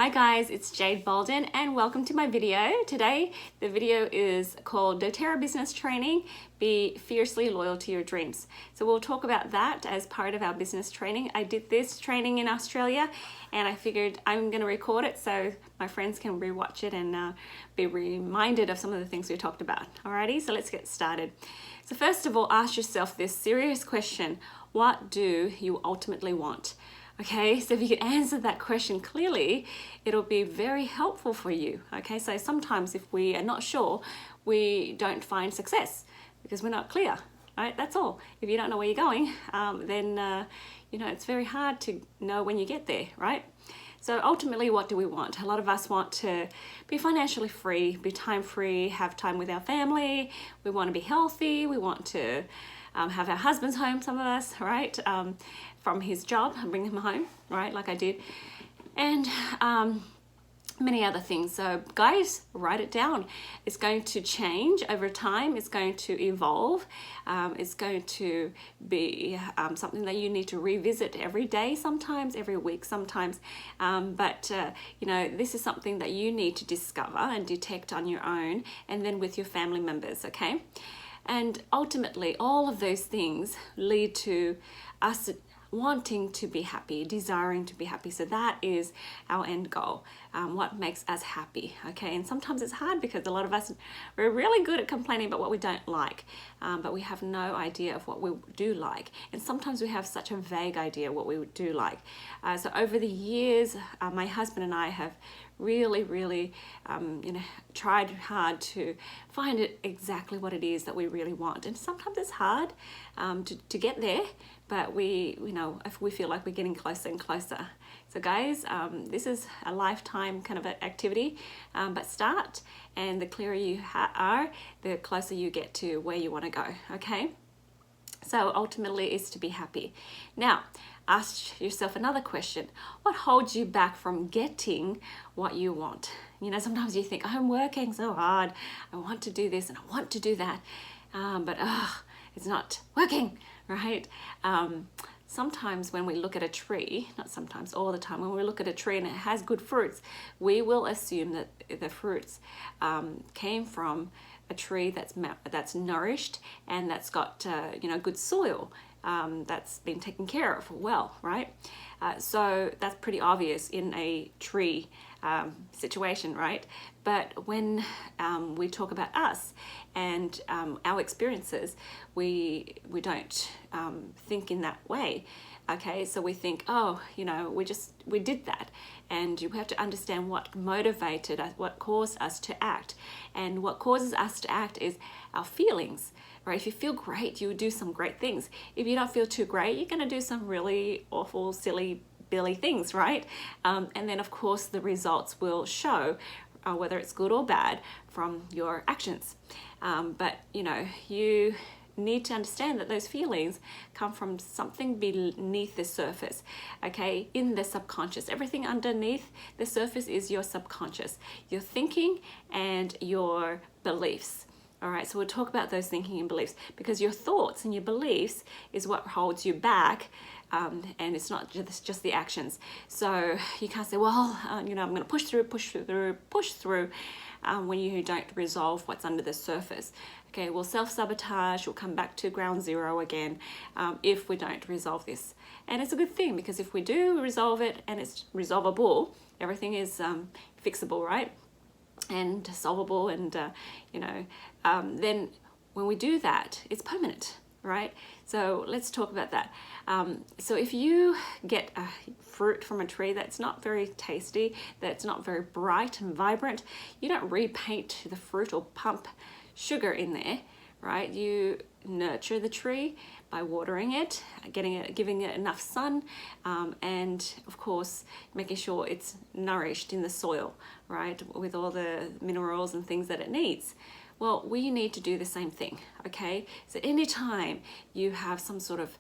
Hi guys, it's Jade Bolden and welcome to my video. Today the video is called doTERRA Business Training, Be Fiercely Loyal to Your Dreams. So we'll talk about that as part of our business training. I did this training in Australia and I figured I'm going to record it so my friends can rewatch it and be reminded of some of the things we talked about. Alrighty, so let's get started. So first of all, ask yourself this serious question: what do you ultimately want? Okay, so if you can answer that question clearly, it'll be very helpful for you. Okay, so sometimes if we are not sure, we don't find success because we're not clear, right? That's all. If you don't know where you're going, then it's very hard to know when you get there, right? So ultimately, what do we want? A lot of us want to be financially free, be time free, have time with our family. We want to be healthy. We want to have our husbands home, some of us, right? From his job and bring him home, right? Like I did. And many other things. So guys, write it down. It's going to change over time. It's going to evolve. It's going to be something that you need to revisit every day, sometimes every week, sometimes. But this is something that you need to discover and detect on your own and then with your family members, okay? And ultimately, all of those things lead to us wanting to be happy, desiring to be happy. So that is our end goal, what makes us happy, okay? And sometimes it's hard because a lot of us, we're really good at complaining about what we don't like, but we have no idea of what we do like. And sometimes we have such a vague idea what we do like. So over the years, my husband and I have really tried hard to find it exactly what it is that we really want. And sometimes it's hard to get there, but if we feel like we're getting closer and closer. So guys, this is a lifetime kind of activity, but start, and the clearer you are, the closer you get to where you want to go, okay? So ultimately it's to be happy. Now, ask yourself another question. What holds you back from getting what you want? Sometimes you think, I'm working so hard. I want to do this and I want to do that. But it's not working, right? Sometimes when we look at a tree, not sometimes, all the time, when we look at a tree and it has good fruits, we will assume that the fruits came from a tree that's nourished and that's got good soil, that's been taken care of well, right? So that's pretty obvious in a tree situation, right? But when we talk about us and our experiences, we don't think in that way. Okay, so we think, we did that. And you have to understand what motivated us, what caused us to act. And what causes us to act is our feelings, right? If you feel great, you do some great things. If you don't feel too great, you're going to do some really awful, silly, billy things, right? And then, of course, the results will show whether it's good or bad from your actions. But you need to understand that those feelings come from something beneath the surface, okay, in the subconscious. Everything underneath the surface is your subconscious, your thinking and your beliefs. All right, so we'll talk about those thinking and beliefs, because your thoughts and your beliefs is what holds you back, and it's not just the actions. So you can't say, well, I'm going to push through when you don't resolve what's under the surface. Okay, we'll self-sabotage, we'll come back to ground zero again if we don't resolve this. And it's a good thing, because if we do resolve it and it's resolvable, everything is fixable, right? And solvable, and then when we do that, it's permanent, right? So let's talk about that. So if you get a fruit from a tree that's not very tasty, that's not very bright and vibrant, you don't repaint the fruit or pump sugar in there, right? You nurture the tree by watering it, giving it enough sun, and of course making sure it's nourished in the soil, right, with all the minerals and things that it needs. Well, we need to do the same thing, okay? So anytime you have some sort of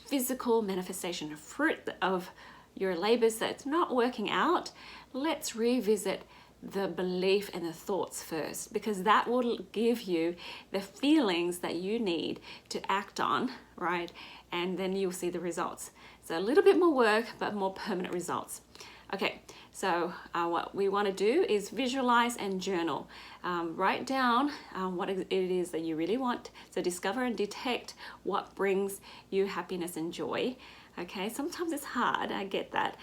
physical manifestation, a fruit of your labors that's not working out, let's revisit the belief and the thoughts first, because that will give you the feelings that you need to act on, right? And then you'll see the results. So a little bit more work, but more permanent results. Okay, so what we want to do is visualize and journal. Write down what it is that you really want. So discover and detect what brings you happiness and joy. Okay, sometimes it's hard, I get that.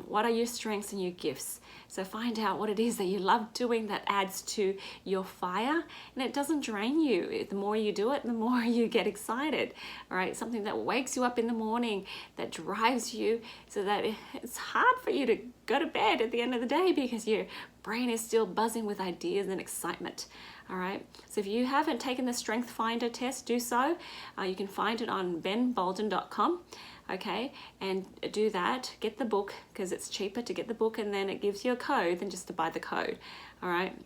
What are your strengths and your gifts? So find out what it is that you love doing that adds to your fire and it doesn't drain you. The more you do it, the more you get excited. All right, something that wakes you up in the morning, that drives you so that it's hard for you to go to bed at the end of the day because your brain is still buzzing with ideas and excitement. All right, so if you haven't taken the Strength Finder test, do so. You can find it on benbolden.com. Okay, and do that. Get the book because it's cheaper to get the book, and then it gives you a code than just to buy the code. All right.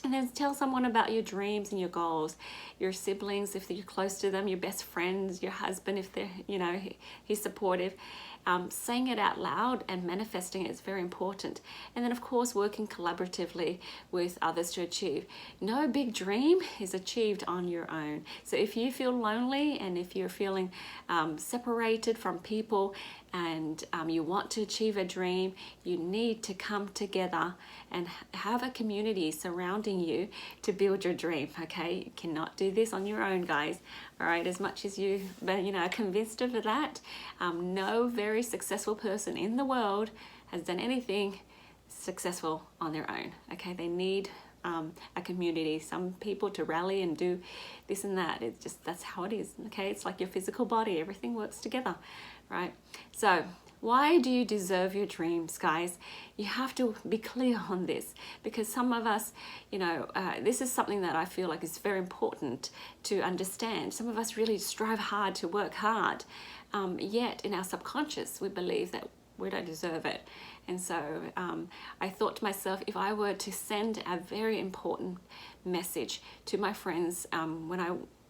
And then tell someone about your dreams and your goals, your siblings if you're close to them, your best friends, your husband if they're, he's supportive. Saying it out loud and manifesting it is very important. And then of course working collaboratively with others to achieve. No big dream is achieved on your own. So if you feel lonely and if you're feeling separated from people and you want to achieve a dream, you need to come together and have a community surrounding you to build your dream. Okay, you cannot do this on your own, guys. All right, as much as you are convinced of that, no very successful person in the world has done anything successful on their own. Okay, they need a community, some people to rally and do this and that. It's just, that's how it is. Okay, it's like your physical body, everything works together, right? So why do you deserve your dreams, guys? You have to be clear on this because some of us, this is something that I feel like is very important to understand. Some of us really strive hard to work hard, yet in our subconscious we believe that we don't deserve it. And so I thought to myself, if I were to send a very important message to my friends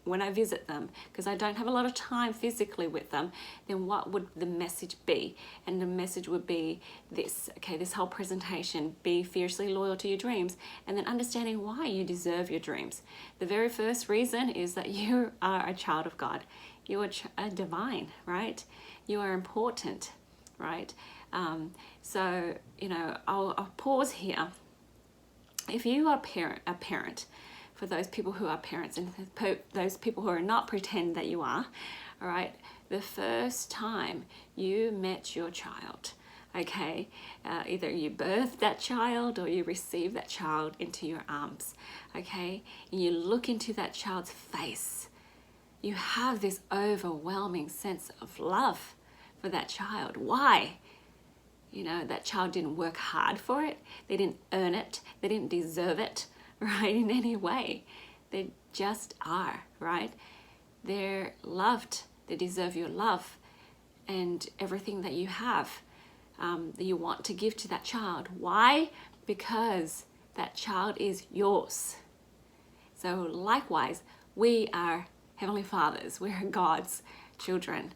when I visit them, because I don't have a lot of time physically with them, then what would the message be? And the message would be this, okay, this whole presentation, be fiercely loyal to your dreams, and then understanding why you deserve your dreams. The very first reason is that you are a child of God. You are divine, right? You are important, right? So, I'll pause here. If you are a parent, for those people who are parents and those people who are not, pretend that you are, all right, the first time you met your child, okay, either you birthed that child or you received that child into your arms, okay, and you look into that child's face, you have this overwhelming sense of love for that child. Why? That child didn't work hard for it. They didn't earn it. They didn't deserve it, right, in any way. They just are, right? They're loved. They deserve your love and everything that you have, that you want to give to that child. Why? Because that child is yours. So likewise, we are Heavenly Fathers. We're God's children.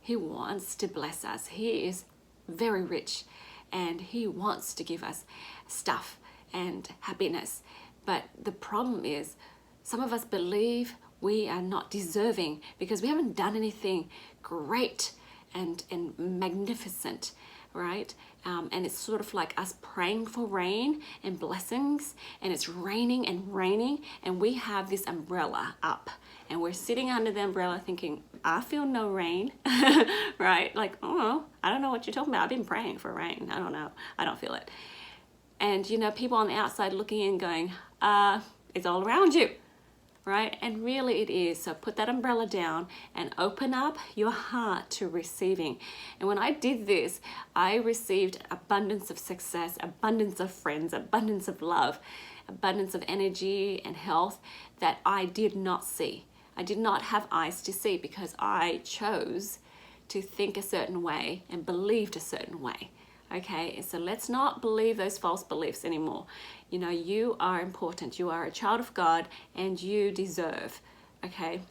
He wants to bless us. He is very rich and he wants to give us stuff and happiness. But the problem is some of us believe we are not deserving because we haven't done anything great and magnificent, right? And it's sort of like us praying for rain and blessings, and it's raining and we have this umbrella up and we're sitting under the umbrella thinking, I feel no rain, right? Like, oh, I don't know what you're talking about. I've been praying for rain. I don't know. I don't feel it. And, people on the outside looking in going, it's all around you, right? And really it is. So put that umbrella down and open up your heart to receiving. And when I did this, I received abundance of success, abundance of friends, abundance of love, abundance of energy and health that I did not see. I did not have eyes to see because I chose to think a certain way and believed a certain way. Okay, so let's not believe those false beliefs anymore. You are important. You are a child of God and you deserve, okay?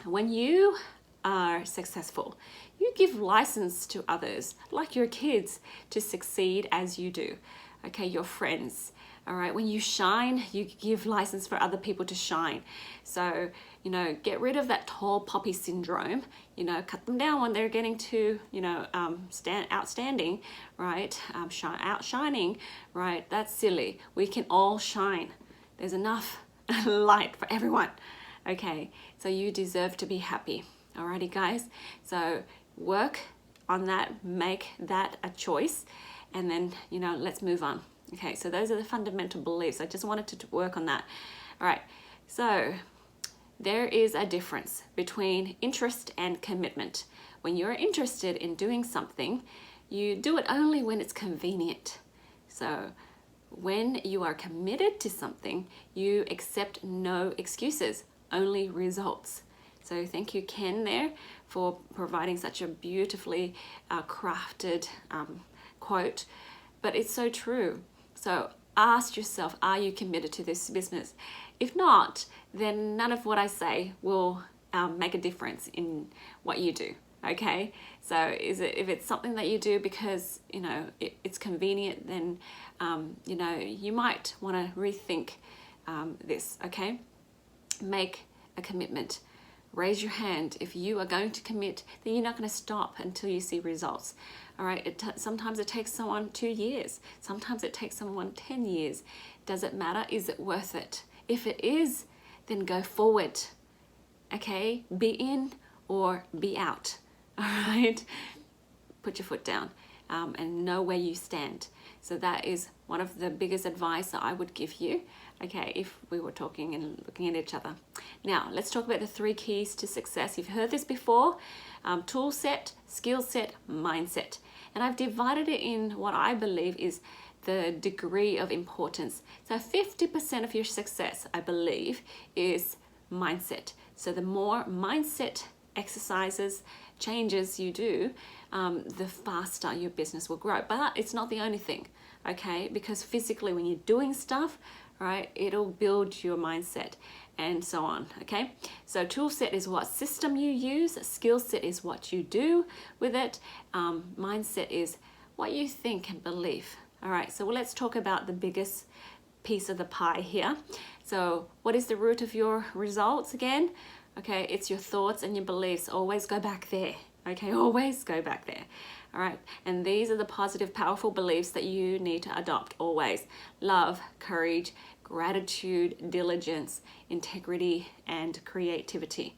When you are successful, you give license to others, like your kids, to succeed as you do. okay, your friends. All right, when you shine, you give license for other people to shine. So, you know, get rid of that tall poppy syndrome. You know, cut them down when they're getting too, you know, outstanding, right? Outshining, right? That's silly. We can all shine. There's enough light for everyone. Okay, so you deserve to be happy. Alrighty, guys. So work on that, make that a choice, and then, you know, let's move on. Okay, so those are the fundamental beliefs. I just wanted to work on that. All right, so there is a difference between interest and commitment. When you're interested in doing something, you do it only when it's convenient. So when you are committed to something, you accept no excuses, only results. So thank you, Ken, there, for providing such a beautifully crafted quote. But it's so true. So ask yourself, are you committed to this business? If not, then none of what I say will make a difference in what you do. Okay, so if it's something that you do because, you know, it's convenient, then you know, you might want to rethink this. Okay, make a commitment. Raise your hand. If you are going to commit, then you're not going to stop until you see results. All right, sometimes it takes someone 2 years. Sometimes it takes someone 10 years. Does it matter? Is it worth it? If it is, then go forward. Okay, be in or be out. All right, put your foot down and know where you stand. So that is one of the biggest advice that I would give you, okay, if we were talking and looking at each other. Now, let's talk about the 3 keys to success. You've heard this before: tool set, skill set, mindset. And I've divided it in what I believe is the degree of importance. So 50% of your success, I believe, is mindset. So the more mindset exercises, changes you do, the faster your business will grow. But it's not the only thing, okay? Because physically, when you're doing stuff, right, it'll build your mindset and so on, okay? So tool set is what system you use. Skill set is what you do with it. Mindset is what you think and believe. All right, so let's talk about the biggest piece of the pie here. So what is the root of your results again? Okay, it's your thoughts and your beliefs. Always go back there. Okay, always go back there. All right, and these are the positive, powerful beliefs that you need to adopt always. Love, courage, gratitude, diligence, integrity, and creativity.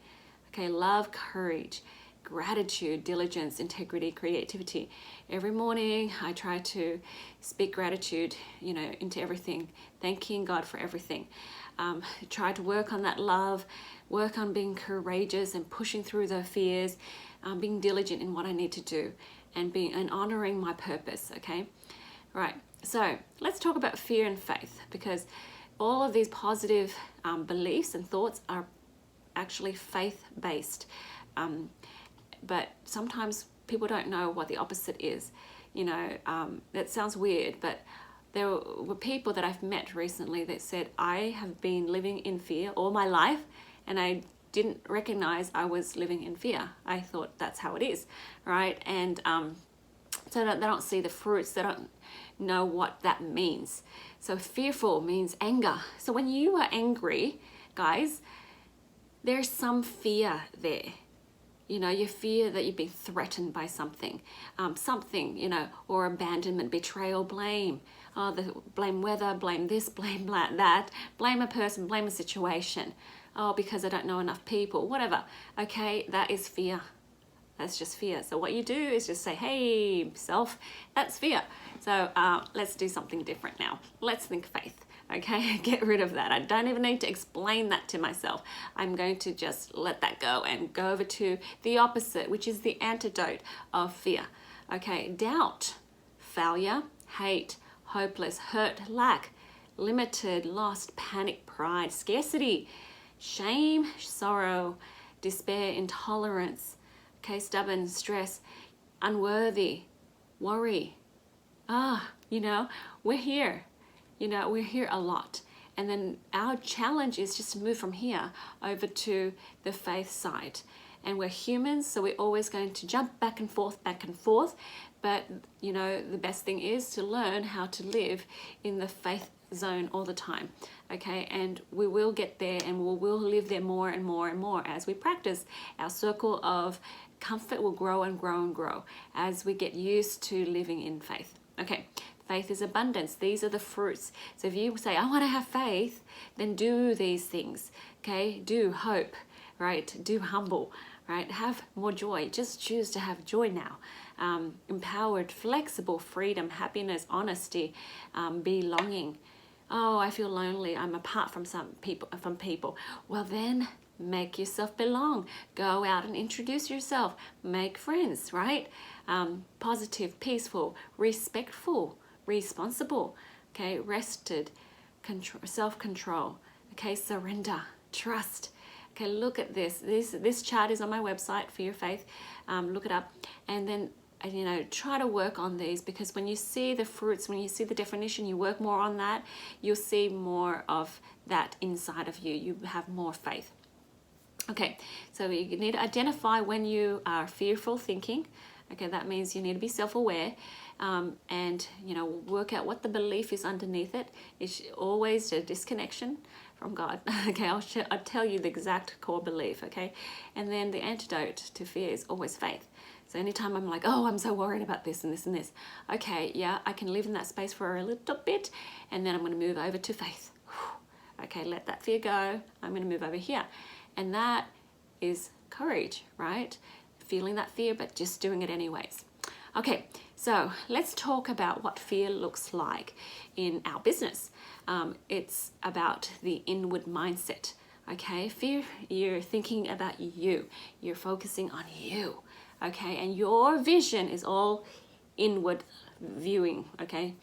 Okay, love, courage, gratitude, diligence, integrity, creativity. Every morning I try to speak gratitude, you know, into everything, thanking God for everything. Try to work on that love, work on being courageous and pushing through the fears, being diligent in what I need to do, and honoring my purpose. Okay, right. So let's talk about fear and faith, because all of these positive beliefs and thoughts are actually faith-based. But sometimes people don't know what the opposite is. You know, that sounds weird, but there were people that I've met recently that said, I have been living in fear all my life, and I didn't recognize I was living in fear. I thought that's how it is, right? And so they don't see the fruits, they don't know what that means. So fearful means anger. So when you are angry, guys, there's some fear there. You know, you fear that you've been threatened by something, you know, or abandonment, betrayal, blame. Oh, blame weather, blame this, blame that, blame a person, blame a situation. Oh, because I don't know enough people, whatever. Okay, that is fear. That's just fear. So what you do is just say, hey, self, that's fear. So let's do something different now. Let's think faith. Okay, get rid of that. I don't even need to explain that to myself. I'm going to just let that go and go over to the opposite, which is the antidote of fear. Okay, doubt, failure, hate, hopeless, hurt, lack, limited, lost, panic, pride, scarcity, shame, sorrow, despair, intolerance, okay, stubborn, stress, unworthy, worry. You know, we're here. You know, we're here a lot. And then our challenge is just to move from here over to the faith side. And we're humans, so we're always going to jump back and forth, But, you know, the best thing is to learn how to live in the faith zone all the time, okay? And we will get there, and we will live there more and more and more as we practice. Our circle of comfort will grow and grow and grow as we get used to living in faith. Okay, faith is abundance. These are the fruits. So if you say, I want to have faith, then do these things, okay? Do hope, right? Do humble, right? Have more joy. Just choose to have joy now. Empowered, flexible, freedom, happiness, honesty, belonging. Oh, I feel lonely. I'm apart from people. Well, then make yourself belong. Go out and introduce yourself. Make friends, right? Positive, peaceful, respectful, responsible. Okay, rested, self-control. Okay, surrender, trust. Okay, look at this. This chart is on my website, For Your Faith. Look it up, and then, you know, try to work on these, because when you see the fruits, when you see the definition, you work more on that, you'll see more of that inside of you. You have more faith. Okay, so you need to identify when you are fearful thinking. Okay, that means you need to be self-aware, and, you know, work out what the belief is underneath it. It's always a disconnection from God. Okay, I'll tell you the exact core belief, okay? And then the antidote to fear is always faith. So anytime I'm like, oh, I'm so worried about this and this and this, okay, yeah, I can live in that space for a little bit, and then I'm going to move over to faith. Okay, let that fear go. I'm going to move over here. And that is courage, right? Feeling that fear, but just doing it anyways. Okay, so let's talk about what fear looks like in our business. It's about the inward mindset, okay? Fear, you're thinking about you. You're focusing on you, okay? And your vision is all inward viewing, okay?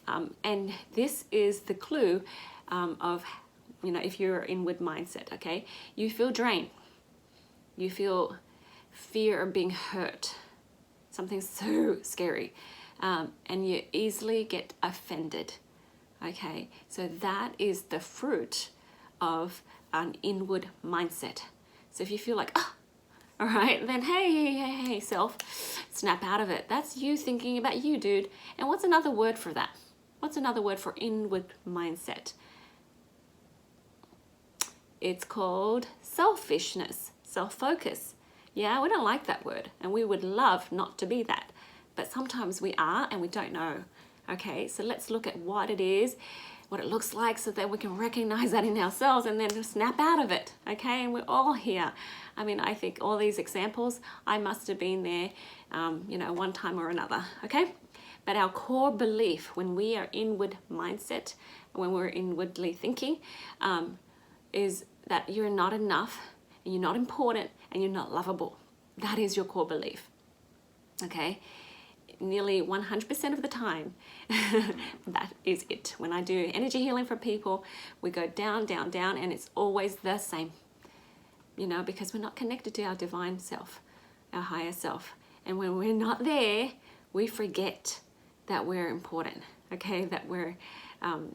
And this is the clue of, you know, if you're inward mindset, okay? You feel drained. You feel fear of being hurt. Something so scary. And you easily get offended. Okay, so that is the fruit of an inward mindset. So if you feel like, all right, then hey, self, snap out of it. That's you thinking about you, dude. And what's another word for that? What's another word for inward mindset? It's called selfishness, self-focus. Yeah, we don't like that word, and we would love not to be that. But sometimes we are, and we don't know. Okay, so let's look at what it is, what it looks like, so that we can recognize that in ourselves and then snap out of it. Okay, and we're all here. I mean, I think all these examples, I must have been there, you know, one time or another. Okay, but our core belief when we are inward mindset, when we're inwardly thinking, is that you're not enough, and you're not important, and you're not lovable. That is your core belief. Okay. Nearly 100% of the time, that is it. When I do energy healing for people, we go down, down, down, and it's always the same, you know, because we're not connected to our divine self, our higher self. And when we're not there, we forget that we're important, okay, that we're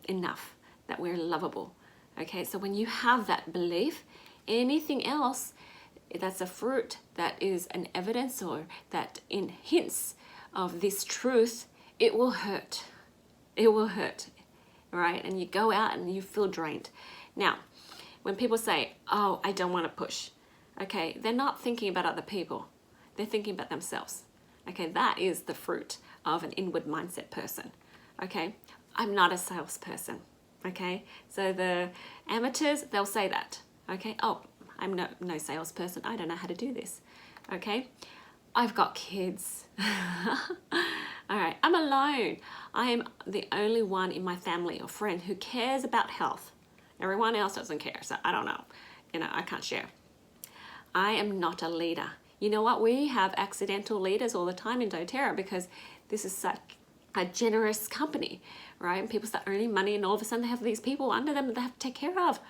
enough, that we're lovable, okay? So when you have that belief, anything else that's a fruit, that is an evidence, or that in hints of this truth, it will hurt. It will hurt, right? And you go out and you feel drained. Now, when people say, oh, I don't want to push, okay, they're not thinking about other people. They're thinking about themselves. Okay, that is the fruit of an inward mindset person. Okay, I'm not a salesperson. Okay, so the amateurs, they'll say that. Okay, oh, I'm no salesperson. I don't know how to do this. Okay, I've got kids. All right, I'm alone. I am the only one in my family or friend who cares about health. Everyone else doesn't care, so I don't know. You know, I can't share. I am not a leader. You know what? We have accidental leaders all the time in doTERRA, because this is such a generous company, right? And people start earning money, and all of a sudden they have these people under them that they have to take care of.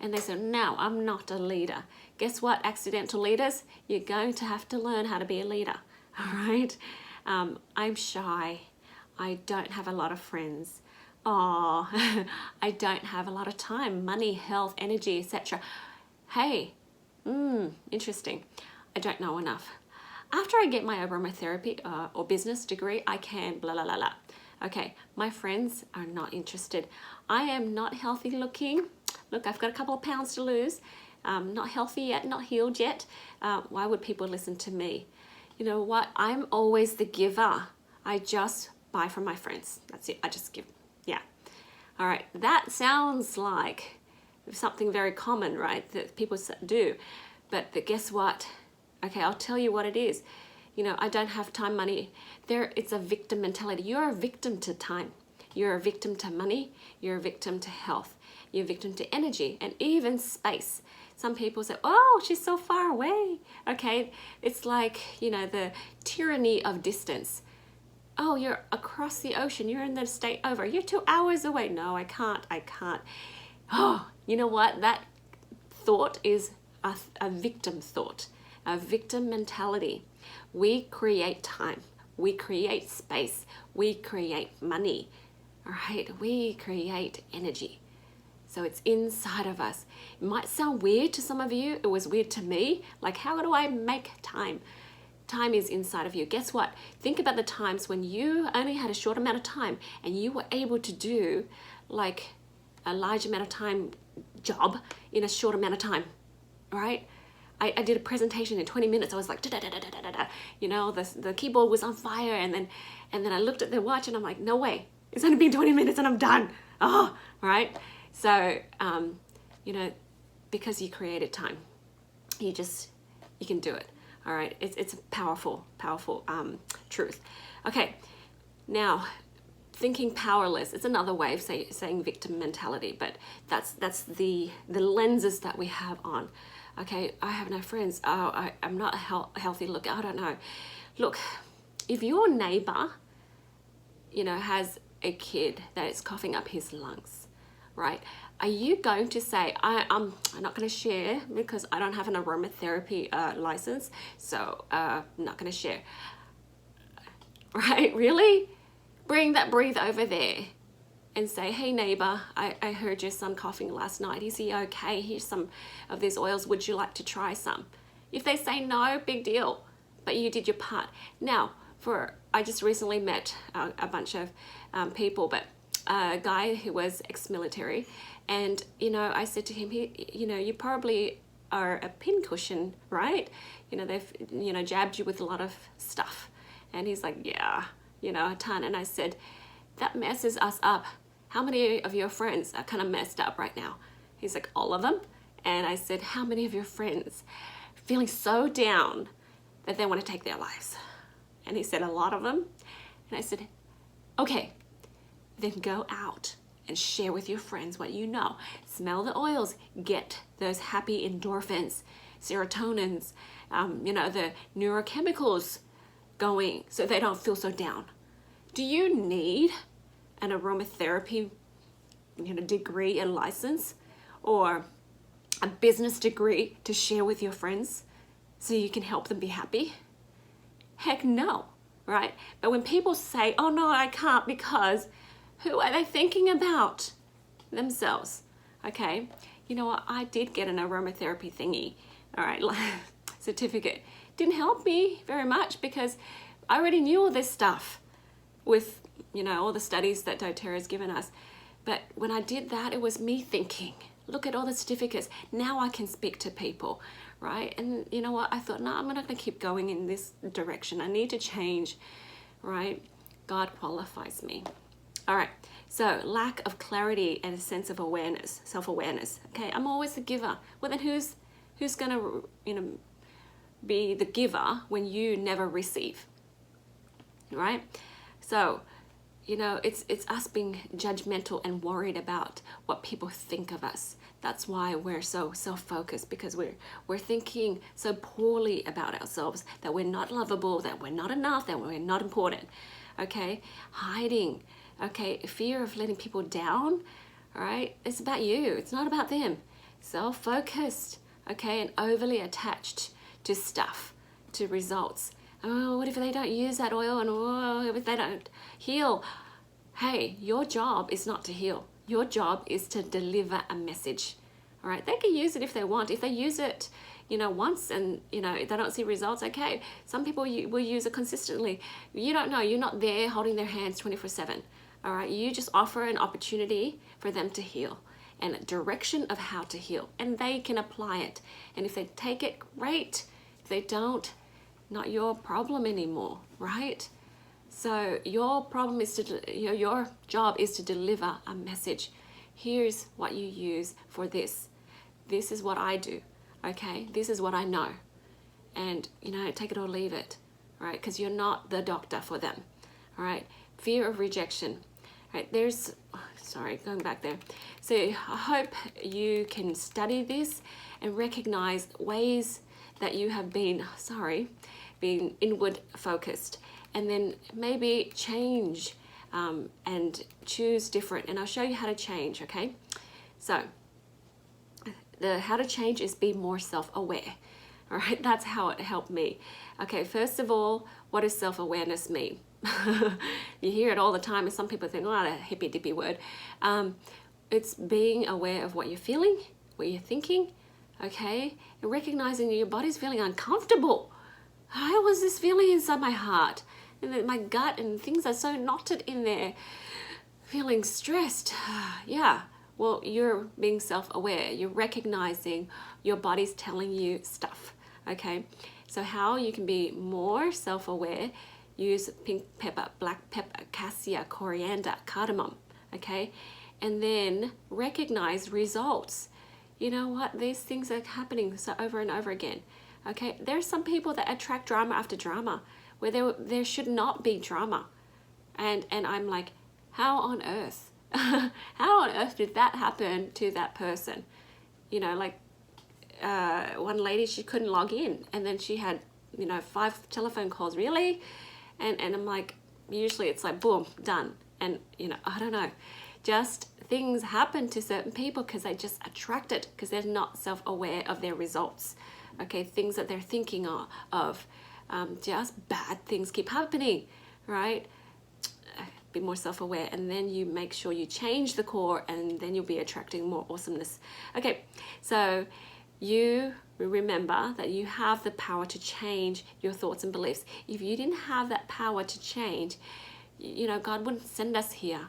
And they say, no, I'm not a leader. Guess what, accidental leaders? You're going to have to learn how to be a leader, all right? I'm shy. I don't have a lot of friends. Oh, I don't have a lot of time, money, health, energy, etc. Hey, interesting. I don't know enough. after I get my aromatherapy or business degree, I can blah, blah, blah, blah. Okay, my friends are not interested. I am not healthy looking. Look, I've got a couple of pounds to lose. Not healthy yet, not healed yet. Why would people listen to me? You know what? I'm always the giver. I just buy from my friends. That's it. I just give. Yeah. All right. That sounds like something very common, right? That people do. But guess what? Okay, I'll tell you what it is. You know, I don't have time, money. It's a victim mentality. You're a victim to time. You're a victim to money. You're a victim to health. You're a victim to energy and even space. Some people say, oh, she's so far away. Okay, it's like, you know, the tyranny of distance. Oh, you're across the ocean. You're in the state over. You're 2 hours away. No, I can't. Oh, you know what? That thought is a victim thought, a victim mentality. We create time. We create space. We create money. All right? We create energy. So it's inside of us. It might sound weird to some of you. It was weird to me. Like, how do I make time? Time is inside of you. Guess what? Think about the times when you only had a short amount of time and you were able to do like a large amount of time job in a short amount of time, right? I did a presentation in 20 minutes. I was like, da, da, da, da, da, da, da. You know, the keyboard was on fire, and then I looked at the watch and I'm like, no way, it's only been 20 minutes and I'm done. Oh, right. So, you know, because you created time, you can do it. All right. It's a powerful truth. Okay. Now, thinking powerless, it's another way of saying victim mentality, but that's the lenses that we have on. Okay, I have no friends. Oh, I'm not a healthy look. I don't know. Look, if your neighbor, you know, has a kid that is coughing up his lungs, right? Are you going to say, I'm not going to share because I don't have an aromatherapy license, so I'm not going to share, right? Really? Bring that breathe over there and say, hey neighbor, I heard your son coughing last night. Is he okay? Here's some of these oils. Would you like to try some? If they say no, big deal, but you did your part. Now, I just recently met a bunch of people, but a guy who was ex-military, and, you know, I said to him, you know, you probably are a pincushion, right? You know, they've, you know, jabbed you with a lot of stuff. And he's like, yeah, you know, a ton. And I said, that messes us up. How many of your friends are kind of messed up right now? He's like, all of them. And I said, how many of your friends feeling so down that they want to take their lives? And he said, a lot of them. And I said, okay, then go out and share with your friends what you know. Smell the oils, get those happy endorphins, serotonins, you know, the neurochemicals going so they don't feel so down. Do you need an aromatherapy, you know, degree and license, or a business degree to share with your friends so you can help them be happy? Heck no, right? But when people say, oh no, I can't because, who are they thinking about? Themselves. Okay, you know what? I did get an aromatherapy thingy, all right, certificate. Didn't help me very much because I already knew all this stuff with, you know, all the studies that doTERRA has given us. But when I did that, it was me thinking, look at all the certificates. Now I can speak to people, right? And you know what? I thought, no, I'm not going to keep going in this direction. I need to change, right? God qualifies me. All right. So lack of clarity and a sense of awareness, self-awareness. Okay. I'm always the giver. Well, then who's going to, you know, be the giver when you never receive, right? So, you know, it's us being judgmental and worried about what people think of us. That's why we're so self-focused, because we're thinking so poorly about ourselves, that we're not lovable, that we're not enough, that we're not important. Okay, hiding. Okay, fear of letting people down. All right, it's about you. It's not about them. Self-focused. Okay, and overly attached to stuff, to results. Oh, what if they don't use that oil, and oh, if they don't heal? Hey, your job is not to heal. Your job is to deliver a message. All right, they can use it if they want. If they use it, once and, they don't see results, okay. Some people will use it consistently. You don't know. You're not there holding their hands 24/7. All right. You just offer an opportunity for them to heal and a direction of how to heal, and they can apply it. And if they take it, great. If they don't, not your problem anymore, right? So your problem is your job is to deliver a message. Here's what you use for this. This is what I do, okay? This is what I know. And, take it or leave it, right? Because you're not the doctor for them, all right? Fear of rejection, right? Going back there. So I hope you can study this and recognize ways that you have been inward focused, and then maybe change and choose different. And I'll show you how to change, okay? So how to change is be more self-aware. All right, that's how it helped me. Okay, first of all, what does self-awareness mean? You hear it all the time, and some people think, oh, a hippy-dippy word. It's being aware of what you're feeling, what you're thinking, okay? And recognizing that your body's feeling uncomfortable. How was this feeling inside my heart? And my gut and things are so knotted in there, feeling stressed. Yeah, well, you're being self-aware. You're recognizing your body's telling you stuff, okay? So how you can be more self-aware, use pink pepper, black pepper, cassia, coriander, cardamom, okay? And then recognize results. You know what? These things are happening so over and over again, okay? There's some people that attract drama after drama, where there should not be drama. And I'm like, how on earth? How on earth did that happen to that person? One lady, she couldn't log in, and then she had, 5 telephone calls, really? And I'm like, usually it's like, boom, done. And, I don't know. Just things happen to certain people because they just attract it because they're not self-aware of their results. Okay, things that they're thinking of. Just bad things keep happening, right? Be more self-aware, and then you make sure you change the core, and then you'll be attracting more awesomeness. Okay, so you remember that you have the power to change your thoughts and beliefs. If you didn't have that power to change, God wouldn't send us here.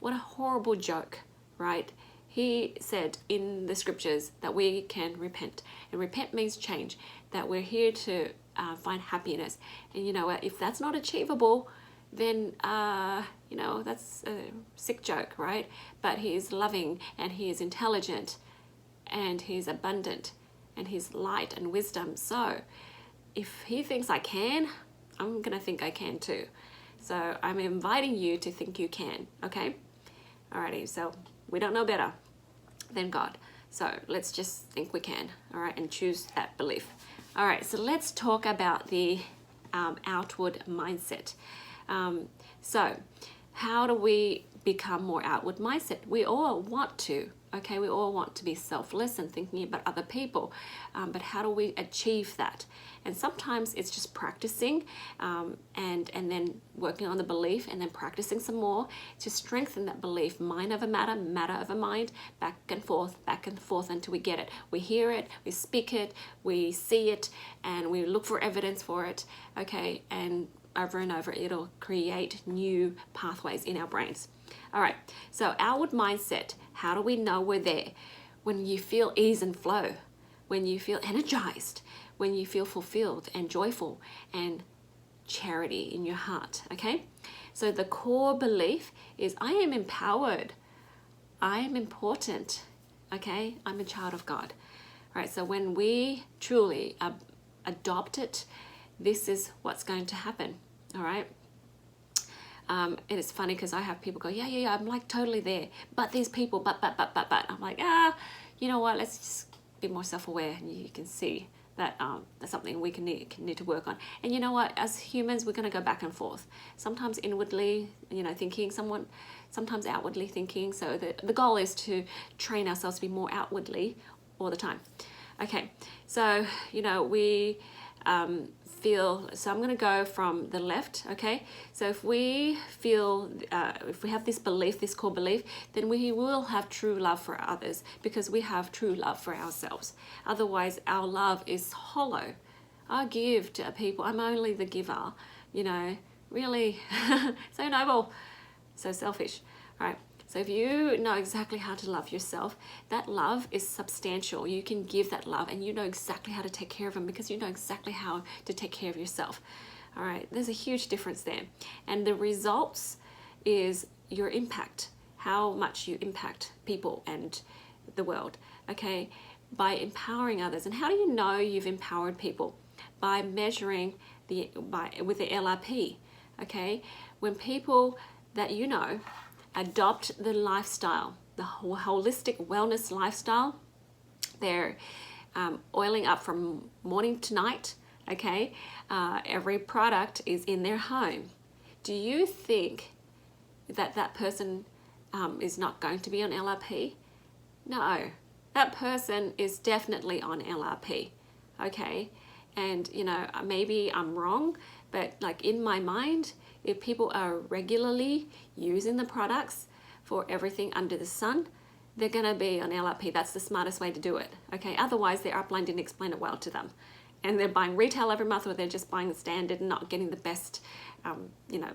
What a horrible joke, right? He said in the scriptures that we can repent, and repent means change, that we're here to find happiness. And you know what, if that's not achievable, then that's a sick joke, right? But he is loving, and he is intelligent, and he's abundant, and he's light and wisdom. So if he thinks I can, I'm gonna think I can too. So I'm inviting you to think you can, okay? Alrighty, so we don't know better than God. So let's just think we can, all right, and choose that belief. All right, so let's talk about the outward mindset. So how do we become more outward mindset? We all want to, okay? We all want to be selfless and thinking about other people, but how do we achieve that? And sometimes it's just practicing and then working on the belief, and then practicing some more to strengthen that belief. Mind over matter, matter over mind, back and forth until we get it. We hear it, we speak it, we see it, and we look for evidence for it, okay? And over and over, it'll create new pathways in our brains. All right, so outward mindset, how do we know we're there? When you feel ease and flow, when you feel energized, when you feel fulfilled and joyful and charity in your heart, okay? So the core belief is I am empowered, I am important, okay? I'm a child of God. All right, so when we truly adopt it, this is what's going to happen, all right? And it's funny because I have people go, yeah, I'm like totally there. But these people, but. I'm like, you know what? Let's just be more self-aware, and you can see that that's something we need to work on. And you know what? As humans, we're going to go back and forth. Sometimes inwardly, thinking, sometimes outwardly thinking. So the goal is to train ourselves to be more outwardly all the time. Okay, so we feel, so I'm going to go from the left, okay? So if we feel, if we have this belief, this core belief, then we will have true love for others because we have true love for ourselves. Otherwise, our love is hollow. I give to people, I'm only the giver, you know, really so noble, so selfish, right? So if you know exactly how to love yourself, that love is substantial. You can give that love and you know exactly how to take care of them because you know exactly how to take care of yourself. All right, there's a huge difference there. And the results is your impact, how much you impact people and the world, okay? By empowering others. And how do you know you've empowered people? By measuring with the LRP, okay? When people that you know adopt the lifestyle, the whole holistic wellness lifestyle, they're oiling up from morning to night, okay? Every product is in their home. Do you think that that person is not going to be on LRP? No, that person is definitely on LRP, okay? And, you know, maybe I'm wrong, but like in my mind, if people are regularly using the products for everything under the sun, they're going to be on LRP. That's the smartest way to do it, okay? Otherwise, their upline didn't explain it well to them. And they're buying retail every month or they're just buying the standard and not getting the best, you know,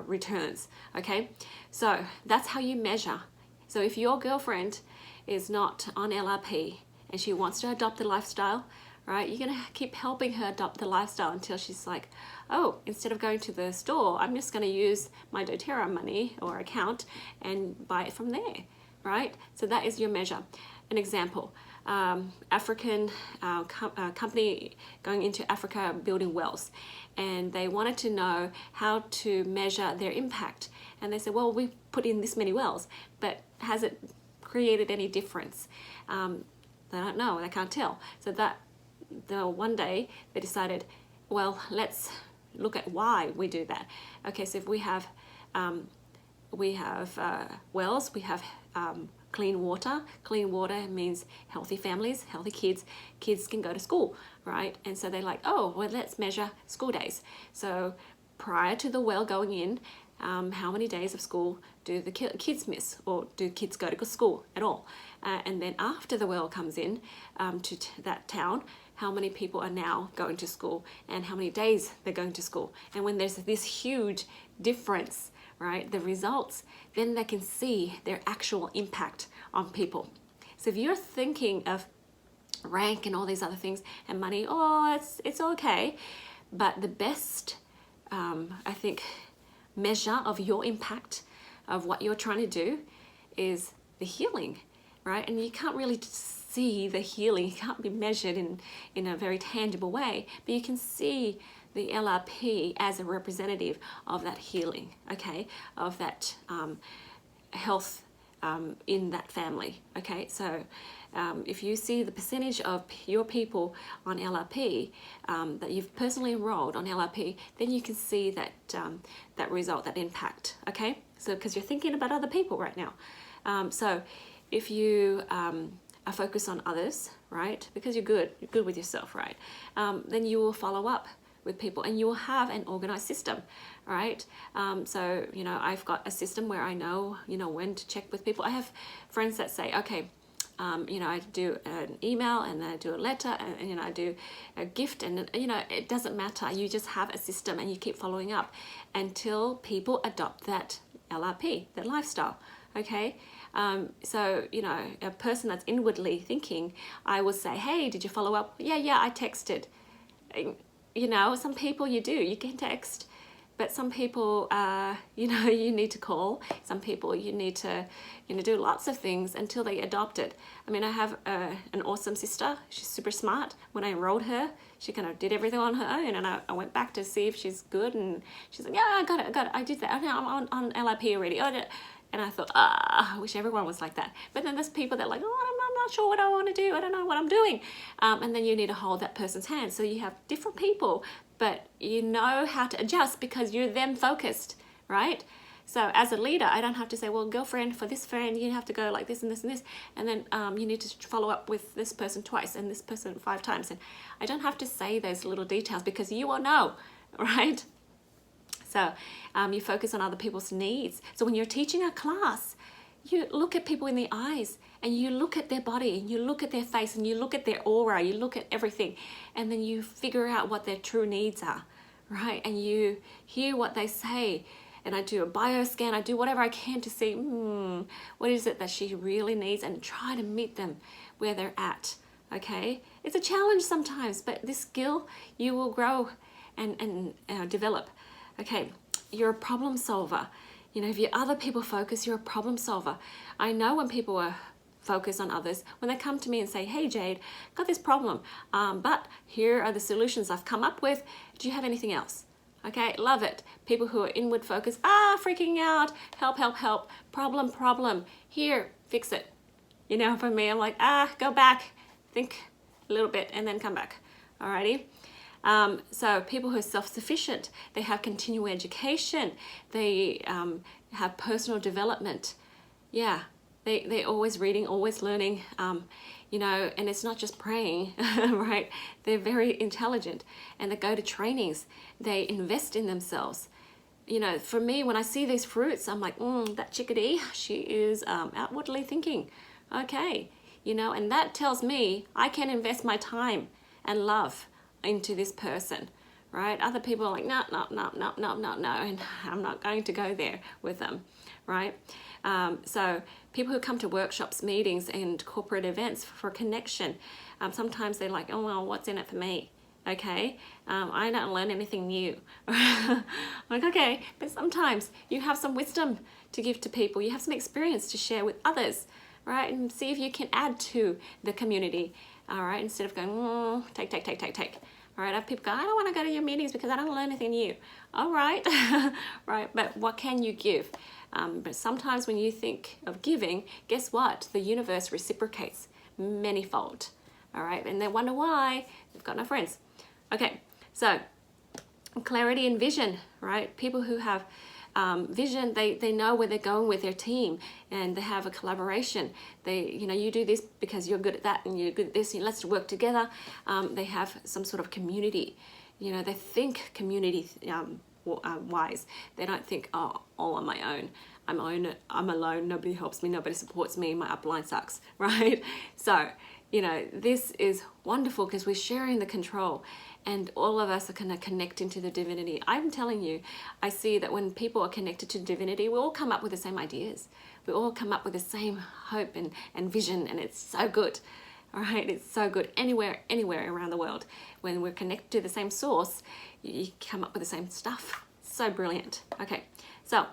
returns, okay? So that's how you measure. So if your girlfriend is not on LRP and she wants to adopt the lifestyle, right, you're going to keep helping her adopt the lifestyle until she's like, oh, instead of going to the store, I'm just going to use my doTERRA money or account and buy it from there, right? So that is your measure. An example, African company going into Africa building wells, and they wanted to know how to measure their impact. And they said, well, we put in this many wells, but has it created any difference? They don't know, they can't tell. So that one day they decided, well, let's look at why we do that. Okay, so if we have wells, we have clean water. Clean water means healthy families, healthy kids. Kids can go to school, right? And so they're like, oh, well, let's measure school days. So prior to the well going in, how many days of school do the kids miss, or do kids go to school at all? And then after the well comes in to that town, how many people are now going to school and how many days they're going to school. And when there's this huge difference, right, the results, then they can see their actual impact on people. So if you're thinking of rank and all these other things and money, oh, it's okay. But the best, I think, measure of your impact of what you're trying to do is the healing, right? And you can't really see the healing, it can't be measured in a very tangible way, but you can see the LRP as a representative of that healing, okay, of that health in that family, okay? So if you see the percentage of your people on LRP that you've personally enrolled on LRP, then you can see that that result, that impact, okay? So because you're thinking about other people right now. So if you are focused on others, right, because you're good with yourself, right, then you will follow up with people and you will have an organized system, right? So, you know, I've got a system where I know, you know, when to check with people. I have friends that say, okay, you know, I do an email and I do a letter and you know, I do a gift and, you know, it doesn't matter. You just have a system and you keep following up until people adopt that LRP, that lifestyle, okay? So, you know, a person that's inwardly thinking, I will say, hey, did you follow up? Yeah, I texted. You know, some people you can text, but some people, you know, you need to call. Some people you need to, you know, do lots of things until they adopt it. I mean, I have an awesome sister. She's super smart. When I enrolled her, she kind of did everything on her own, and I went back to see if she's good, and she's like, yeah, I got it. I did that. I'm on LRP already. And I thought, I wish everyone was like that. But then there's people that are like, oh, I'm not sure what I want to do. I don't know what I'm doing. And then you need to hold that person's hand. So you have different people, but you know how to adjust because you're them focused, right? So as a leader, I don't have to say, well, girlfriend, for this friend, you have to go like this and this and this, and then you need to follow up with this person twice and this person 5 times. And I don't have to say those little details because you will know, right? So you focus on other people's needs. So when you're teaching a class, you look at people in the eyes and you look at their body and you look at their face and you look at their aura, you look at everything, and then you figure out what their true needs are, right? And you hear what they say. And I do a bioscan, I do whatever I can to see, what is it that she really needs, and try to meet them where they're at, okay? It's a challenge sometimes, but this skill you will grow and develop. Okay, you're a problem solver. You know, if you're other people focused, you're a problem solver. I know when people are focused on others, when they come to me and say, hey Jade, got this problem, but here are the solutions I've come up with. Do you have anything else? Okay, love it. People who are inward focused, freaking out, help, help, help, problem, problem, here, fix it. You know, for me, I'm like, go back, think a little bit, and then come back. Alrighty. So people who are self-sufficient, they have continual education, they have personal development. Yeah, they're always reading, always learning, you know, and it's not just praying, right? They're very intelligent and they go to trainings, they invest in themselves. You know, for me, when I see these fruits, I'm like, that chickadee, she is outwardly thinking. Okay, you know, and that tells me I can invest my time and love into this person, right? Other people are like, no, and I'm not going to go there with them, right? So people who come to workshops, meetings, and corporate events for connection, sometimes they're like, oh, well, what's in it for me? Okay, I don't learn anything new. Like, okay, but sometimes you have some wisdom to give to people. You have some experience to share with others, right? And see if you can add to the community, all right? Instead of going, take. All right, I have people go, I don't want to go to your meetings because I don't learn anything new. All right, right, but what can you give? But sometimes when you think of giving, guess what? The universe reciprocates manyfold, all right? And they wonder why they've got no friends. Okay, so clarity and vision, right? People who have vision, they know where they're going with their team, and they have a collaboration. They, you know, you do this because you're good at that and you're good at this, and let's work together. They have some sort of community. You know, they think community wise. They don't think, oh, all on my own. I'm alone, nobody helps me, nobody supports me, my upline sucks, right? So, you know, this is wonderful because we're sharing the control and all of us are going to connect into the divinity. I'm telling you, I see that when people are connected to divinity, we all come up with the same ideas. We all come up with the same hope and vision, and it's so good. All right, it's so good. Anywhere around the world, when we're connected to the same source, you come up with the same stuff. So brilliant. Okay, so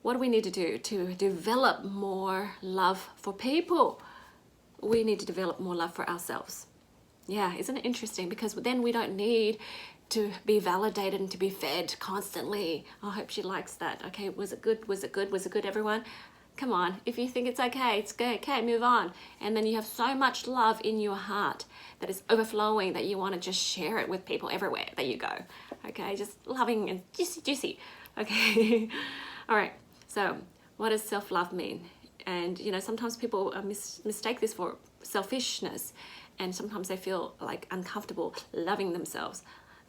what do we need to do to develop more love for people? We need to develop more love for ourselves. Yeah, isn't it interesting? Because then we don't need to be validated and to be fed constantly. I hope she likes that. Okay, was it good? Was it good? Was it good, everyone? Come on, if you think it's okay, it's good. Okay, move on. And then you have so much love in your heart that is overflowing that you want to just share it with people everywhere that you go. Okay, just loving and juicy. Okay, all right. So what does self-love mean? And, you know, sometimes people mistake this for selfishness, and sometimes they feel like uncomfortable loving themselves.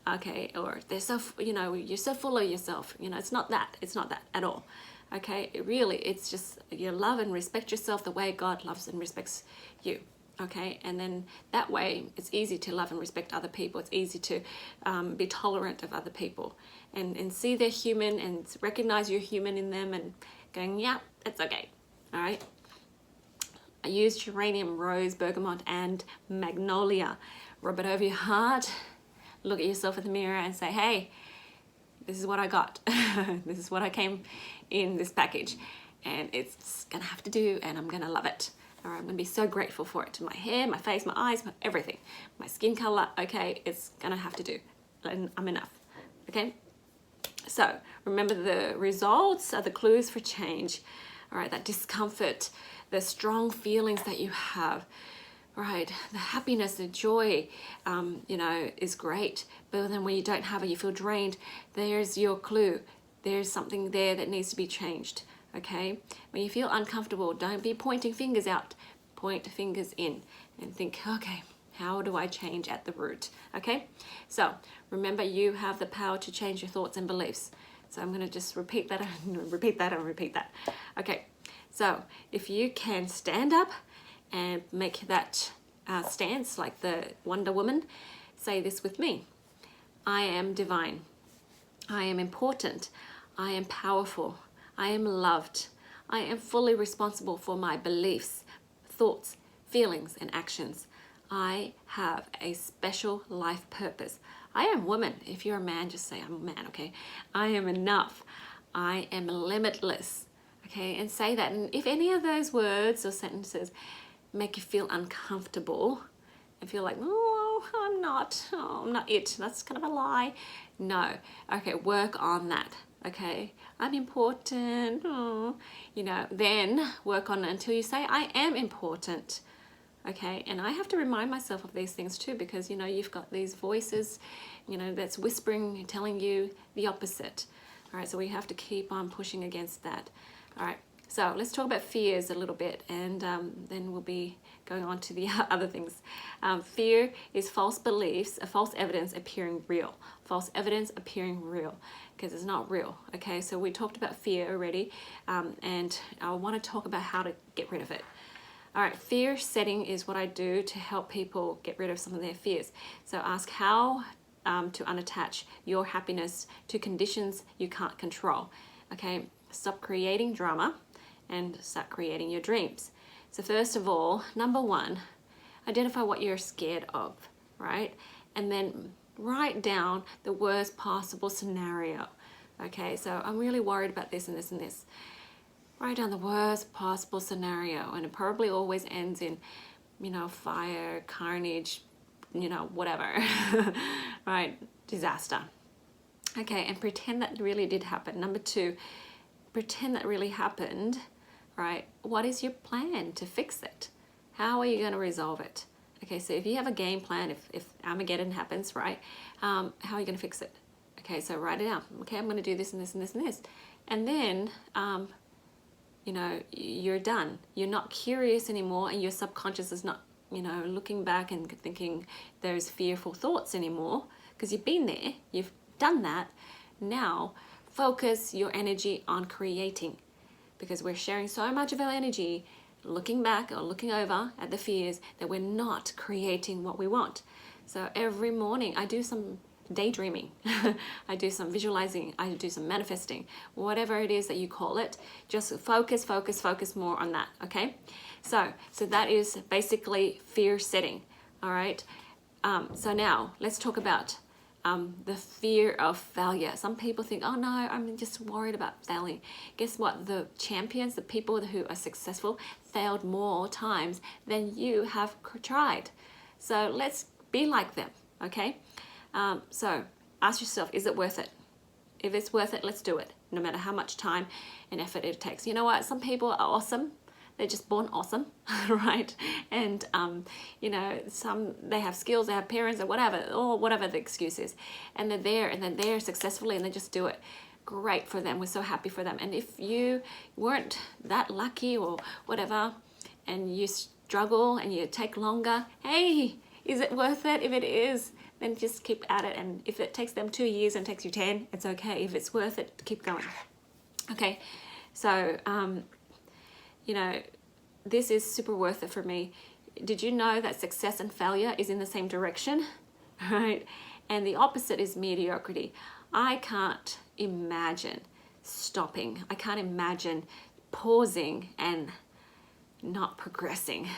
Okay, or they're so, you know, you're so full of yourself. You know, it's not that at all. Okay, it's just you love and respect yourself the way God loves and respects you. Okay, and then that way it's easy to love and respect other people. It's easy to be tolerant of other people and see they're human and recognize you're human in them and going, yeah, it's okay. All right. I used geranium, rose, bergamot, and magnolia. Rub it over your heart. Look at yourself in the mirror and say, hey, this is what I got. This is what I came in this package. And it's going to have to do, and I'm going to love it. All right, I'm going to be so grateful for it. To my hair, my face, my eyes, everything. My skin color, okay, it's going to have to do. And I'm enough. Okay? So, remember the results are the clues for change. All right, that discomfort, the strong feelings that you have, right? The happiness, the joy, you know, is great. But then when you don't have it, you feel drained. There's your clue. there's something there that needs to be changed, okay? When you feel uncomfortable, don't be pointing fingers out. Point fingers in and think, okay, how do I change at the root, okay? So remember, you have the power to change your thoughts and beliefs. So I'm going to just repeat that and repeat that and repeat that. Okay, so if you can stand up and make that stance like the Wonder Woman, say this with me. I am divine. I am important. I am powerful. I am loved. I am fully responsible for my beliefs, thoughts, feelings, and actions. I have a special life purpose. I am woman. If you're a man, just say I'm a man, okay? I am enough. I am limitless, okay? And say that. And if any of those words or sentences make you feel uncomfortable and feel like, oh, I'm not it, that's kind of a lie. No, okay, work on that, okay? I'm important, you know, then work on it until you say, I am important. Okay, and I have to remind myself of these things too, because, you know, you've got these voices, you know, that's whispering, telling you the opposite. All right, so we have to keep on pushing against that. All right, so let's talk about fears a little bit, and then we'll be going on to the other things. Fear is false beliefs, false evidence appearing real. False evidence appearing real, because it's not real. Okay, so we talked about fear already, and I want to talk about how to get rid of it. All right, fear setting is what I do to help people get rid of some of their fears. So ask how to unattach your happiness to conditions you can't control. Okay, stop creating drama and start creating your dreams. So first of all, number one, identify what you're scared of, right? And then write down the worst possible scenario. Okay, so I'm really worried about this and this and this. Write down the worst possible scenario, and it probably always ends in, you know, fire, carnage, you know, whatever, right? Disaster. Okay, and pretend that really did happen. Number two, pretend that really happened, right? What is your plan to fix it? How are you going to resolve it? Okay, so if you have a game plan, if Armageddon happens, right, how are you going to fix it? Okay, so write it down. Okay, I'm going to do this and this and this and this. And then, you know, you're done. You're not curious anymore, and your subconscious is not, you know, looking back and thinking those fearful thoughts anymore, because you've been there, you've done that. Now, focus your energy on creating, because we're sharing so much of our energy looking back or looking over at the fears that we're not creating what we want. So every morning I do some daydreaming, I do some visualizing, I do some manifesting, whatever it is that you call it. Just focus more on that, okay? So that is basically fear setting, all right? So now let's talk about the fear of failure. Some people think, oh no, I'm just worried about failing. Guess what? The champions, the people who are successful, failed more times than you have tried. So let's be like them, okay? So ask yourself, is it worth it? If it's worth it, let's do it, no matter how much time and effort it takes. You know what? Some people are awesome. They're just born awesome, right? And, you know, some, they have skills, they have parents or whatever the excuse is. And they're there successfully, and they just do it. Great for them. We're so happy for them. And if you weren't that lucky or whatever, and you struggle and you take longer, hey, is it worth it? If it is, then just keep at it. And if it takes them 2 years and takes you 10, it's okay. If it's worth it, keep going. Okay, so, you know, this is super worth it for me. Did you know that success and failure is in the same direction, right? And the opposite is mediocrity. I can't imagine stopping. I can't imagine pausing and not progressing.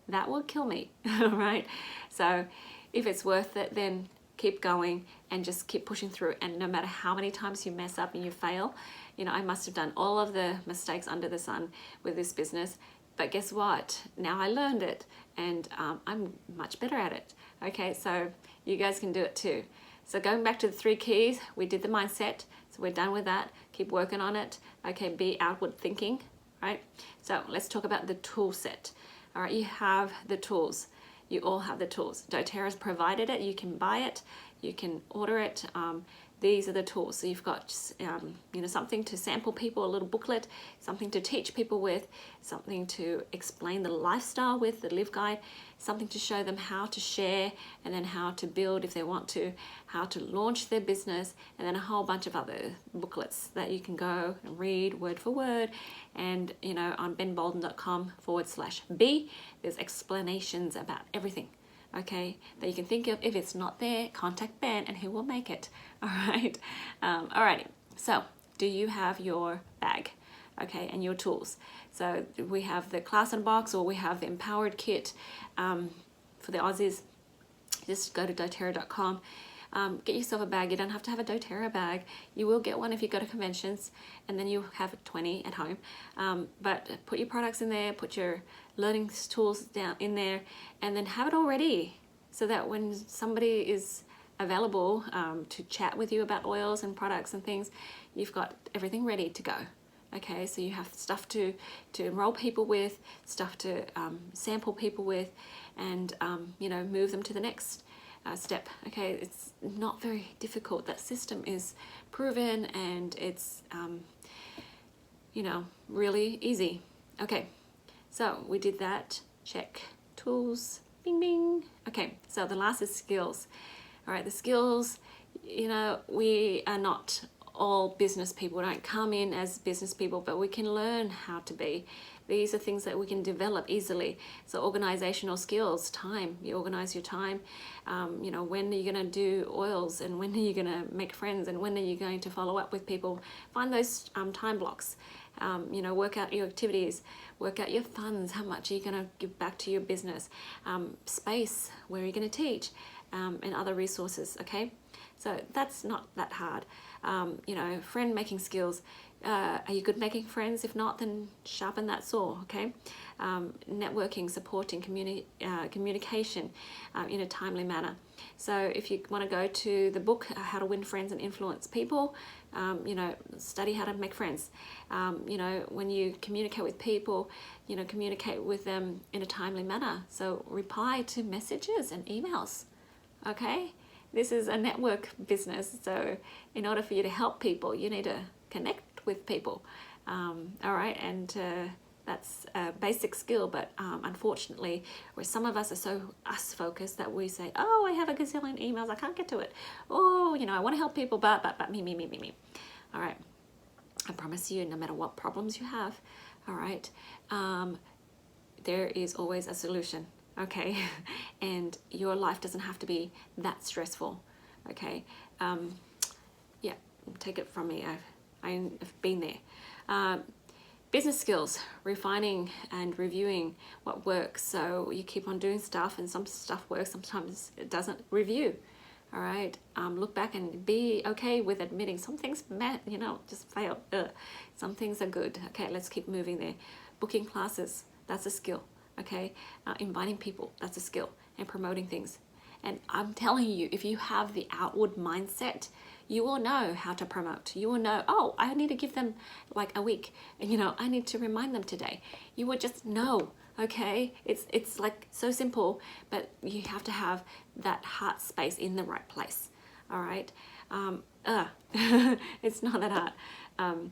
That will kill me, right? So if it's worth it, then keep going and just keep pushing through. And no matter how many times you mess up and you fail, you know, I must have done all of the mistakes under the sun with this business, but guess what? Now I learned it, and I'm much better at it. Okay, so you guys can do it too. So going back to the 3 keys, we did the mindset, so we're done with that. Keep working on it. Okay, be outward thinking, right? So let's talk about the tool set. All right, you have the tools. You all have the tools. doTERRA's provided it. You can buy it. You can order it. these are the tools. So you've got you know, something to sample people, a little booklet, something to teach people with, something to explain the lifestyle with, the live guide, something to show them how to share, and then how to build if they want to, how to launch their business, and then a whole bunch of other booklets that you can go and read word for word. And you know, on benbolden.com/B, there's explanations about everything, okay, that you can think of. If it's not there, contact Ben and he will make it. All right. Alrighty. So do you have your bag, okay, and your tools? So we have the class in box, or we have the empowered kit. For the Aussies, just go to doTERRA.com. Get yourself a bag. You don't have to have a doTERRA bag. You will get one if you go to conventions, and then you have 20 at home. But put your products in there, put your learning tools down in there, and then have it all ready, so that when somebody is available to chat with you about oils and products and things, you've got everything ready to go. Okay, so you have stuff to enroll people with, stuff to sample people with, and you know, move them to the next step. Okay, it's not very difficult. That system is proven, and it's you know, really easy. Okay, so we did that. Check. Tools, bing bing. Okay, so the last is skills. All right, the skills, you know, we are not all business people. We don't come in as business people, but we can learn how to be. These are things that we can develop easily. So organizational skills, time, you organize your time. You know, when are you going to do oils, and when are you going to make friends, and when are you going to follow up with people? Find those time blocks. You know, work out your activities, work out your funds, how much are you going to give back to your business, space, where are you going to teach, and other resources, okay? So that's not that hard. You know, friend making skills. Are you good making friends? If not, then sharpen that saw, okay? Networking, supporting, communication in a timely manner. So if you want to go to the book, How to Win Friends and Influence People, you know, study how to make friends. You know, when you communicate with people, you know, communicate with them in a timely manner. So reply to messages and emails, okay? This is a network business, so in order for you to help people, you need to connect with people. All right, and that's a basic skill, but unfortunately, where some of us are so us-focused that we say, oh, I have a gazillion emails, I can't get to it. Oh, you know, I want to help people, but me. All right, I promise you, no matter what problems you have, all right, there is always a solution. Okay, and your life doesn't have to be that stressful. Okay, yeah, take it from me. I've been there. Business skills, refining and reviewing what works. So you keep on doing stuff, and some stuff works, sometimes it doesn't. Review. All right, look back and be okay with admitting some things, you know, just failed. Some things are good. Okay, let's keep moving there. Booking classes, that's a skill. Okay, inviting people, that's a skill, and promoting things. And I'm telling you, if you have the outward mindset, you will know how to promote. You will know, oh, I need to give them like a week, and you know, I need to remind them today. You will just know, okay? It's like so simple, but you have to have that heart space in the right place. All right, it's not that hard.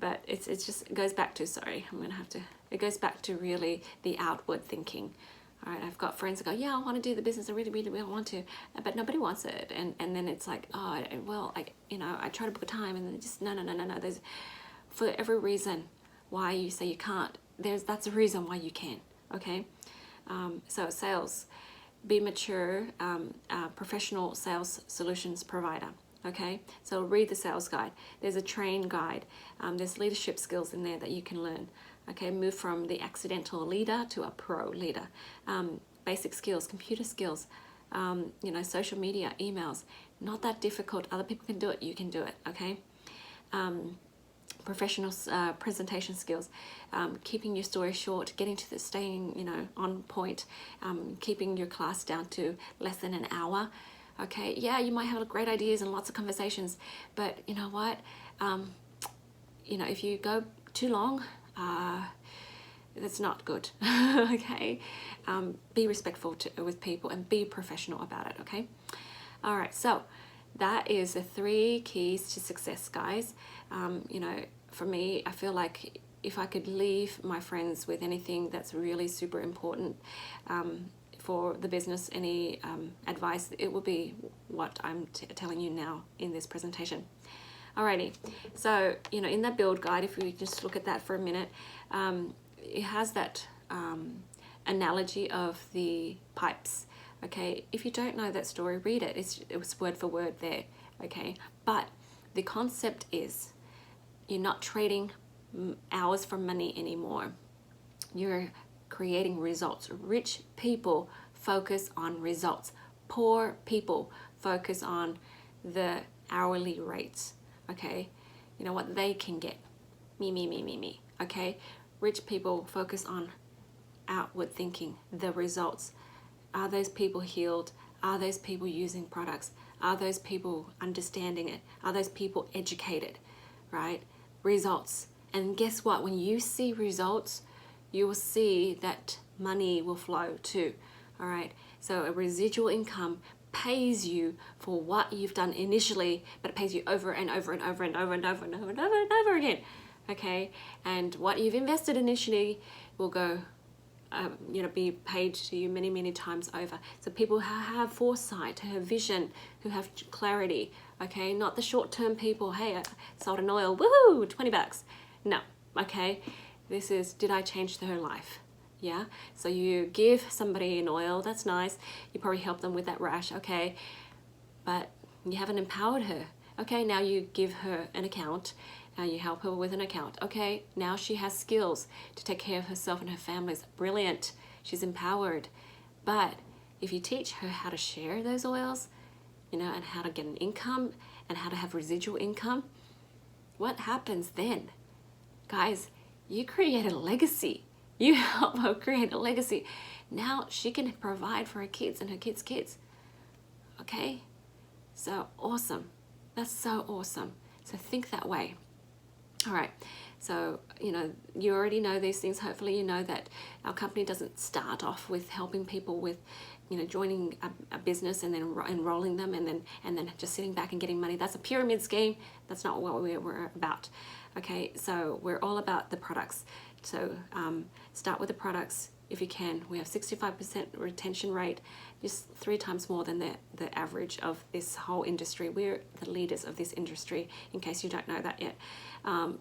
But it just goes back to, sorry, I'm gonna have to, it goes back to really the outward thinking. All right, I've got friends that go, yeah, I want to do the business, I really want to, but nobody wants it. And then it's like, oh, well, you know, I try to book a time, and then just, no. There's, for every reason why you say you can't, that's a reason why you can, okay? So sales, be mature, professional sales solutions provider. Okay, so read the sales guide. There's a train guide. There's leadership skills in there that you can learn. Okay, move from the accidental leader to a pro leader. Basic skills, computer skills, you know, social media, emails. Not that difficult. Other people can do it. You can do it. Okay. Professional presentation skills, keeping your story short, getting to the staying, you know, on point, keeping your class down to less than an hour. Okay, yeah, you might have great ideas and lots of conversations, but you know what? You know, if you go too long, that's not good. Okay, be respectful with people and be professional about it. Okay, all right. So that is the 3 keys to success, guys. You know, for me, I feel like if I could leave my friends with anything that's really super important for the business, any advice, it would be what I'm telling you now in this presentation. Alrighty, so, you know, in that build guide, if we just look at that for a minute, it has that analogy of the pipes. Okay, if you don't know that story, read it. It was word for word there. Okay, but the concept is you're not trading hours for money anymore. You're creating results. Rich people focus on results. Poor people focus on the hourly rates. Okay, you know what they can get. Me. Okay, rich people focus on outward thinking, the results. Are those people healed? Are those people using products? Are those people understanding it? Are those people educated? Right? Results. And guess what? When you see results, you will see that money will flow too. All right. So a residual income pays you for what you've done initially, but it pays you over and over and over and over and over and over and over and over again. Okay. And what you've invested initially will go, you know, be paid to you many, many times over. So people who have foresight, who have vision, who have clarity, okay, not the short-term people, hey, I sold an oil, woohoo, $20. No, okay, this is, did I change their life? Yeah, so you give somebody an oil, that's nice, you probably help them with that rash, okay, but you haven't empowered her. Okay, now you give her an account, you help her with an account. Okay, now she has skills to take care of herself and her families. Brilliant. She's empowered. But if you teach her how to share those oils, you know, and how to get an income and how to have residual income, what happens then? Guys, you create a legacy. You help her create a legacy. Now she can provide for her kids and her kids' kids. Okay? So awesome. That's so awesome. So think that way. All right, so, you know, you already know these things. Hopefully you know that our company doesn't start off with helping people with, you know, joining a business and then enrolling them and then just sitting back and getting money. That's a pyramid scheme. That's not what we're about. Okay, so we're all about the products. So start with the products if you can. We have 65% retention rate, just 3 times more than the average of this whole industry. We're the leaders of this industry, in case you don't know that yet.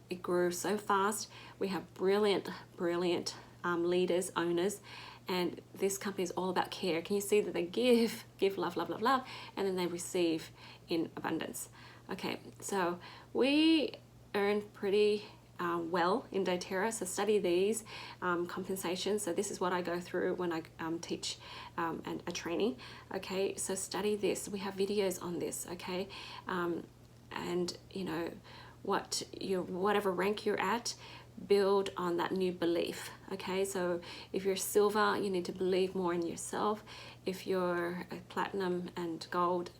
It grew so fast. We have brilliant leaders, owners, and this company is all about care. Can you see that they give love, and then they receive in abundance? Okay, so we earn pretty well in doTERRA, so study these compensations. So this is what I go through when I teach a training. Okay, so study this. We have videos on this. Okay, and you know whatever rank you're at, build on that new belief. Okay, so if you're silver, you need to believe more in yourself. If you're a platinum and gold,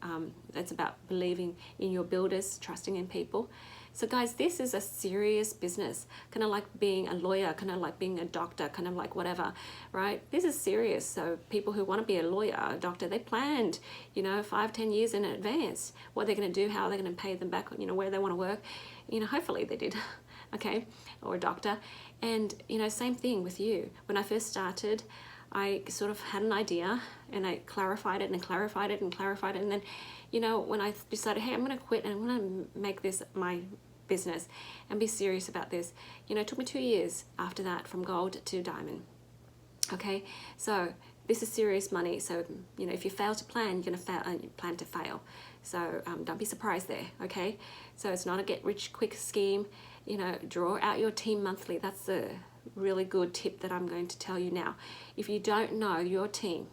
it's about believing in your builders, trusting in people. So guys, this is a serious business, kind of like being a lawyer, kind of like being a doctor, kind of like whatever, right? This is serious. So people who want to be a lawyer, a doctor, they planned, you know, 5-10 years in advance, what they're going to do, how they're going to pay them back, you know, where they want to work, you know, hopefully they did, okay, or a doctor. And, you know, same thing with you. When I first started, I sort of had an idea and I clarified it and clarified it and clarified it. And then, you know, when I decided, hey, I'm going to quit and I'm going to make this my business and be serious about this, you know, it took me 2 years after that from gold to diamond. Okay, so this is serious money. So, you know, if you fail to plan, you're going to plan to fail. So don't be surprised there. Okay, so it's not a get rich quick scheme. You know, draw out your team monthly. That's a really good tip that I'm going to tell you now. If you don't know your team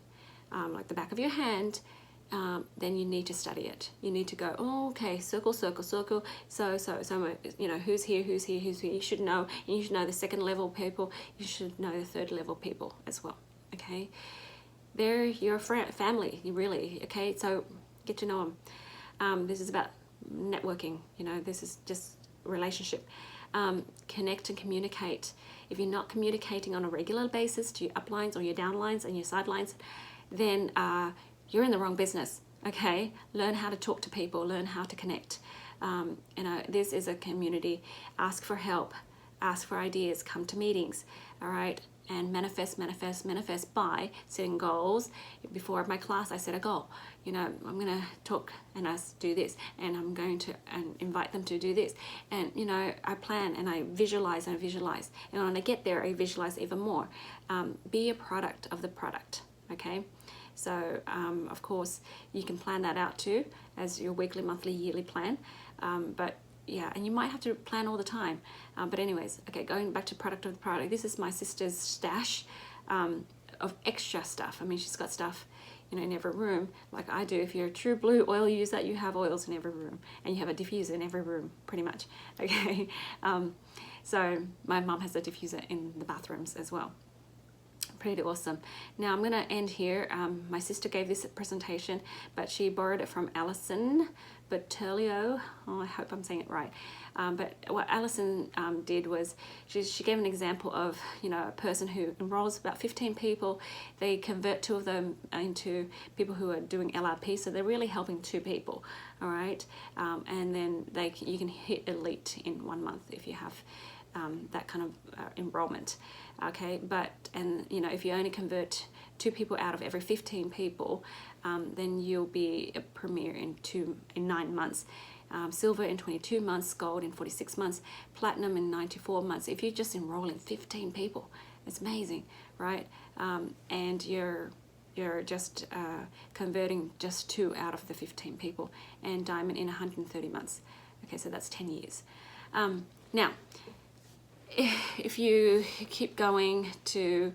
like the back of your hand, then you need to study it. You need to go, oh, okay, circle. So, you know, who's here. You should know. And you should know the second level people. You should know the third level people as well. Okay, they're your family, really. Okay, so get to know them. This is about networking. You know, this is just relationship. Connect and communicate. If you're not communicating on a regular basis to your uplines or your downlines and your sidelines, then you're in the wrong business. okay? Learn how to talk to people, learn how to connect. You know, this is a community. Ask for help, ask for ideas, come to meetings, all right? And manifest by setting goals. Before my class, I set a goal. You know, I'm going to talk and us do this, and I'm going to invite them to do this. And, you know, I plan and I visualize and I visualize. And when I get there, I visualize even more. Be a product of the product, okay? So, of course, you can plan that out too as your weekly, monthly, yearly plan. But yeah, and you might have to plan all the time. But anyways, okay, going back to product of the product, this is my sister's stash of extra stuff. I mean, she's got stuff, you know, in every room, like I do. If you're a true blue oil user, you have oils in every room, and you have a diffuser in every room, pretty much, okay? So my mum has a diffuser in the bathrooms as well. Pretty awesome. Now I'm going to end here. My sister gave this presentation, but she borrowed it from Alison Bertolio. Oh, I hope I'm saying it right. But what Alison did was she gave an example of, you know, a person who enrolls about 15 people. They convert 2 of them into people who are doing LRP, so they're really helping 2 people, all right? And then you can hit elite in 1 month if you have that kind of enrollment, okay? And you know, if you only convert 2 people out of every 15 people, then you'll be a premier in 9 months, silver in 22 months, gold in 46 months, platinum in 94 months. If you just enroll in 15 people, it's amazing, right? And you're just converting just 2 out of the 15 people, and diamond in 130 months. Okay, so that's 10 years. Now, if you keep going to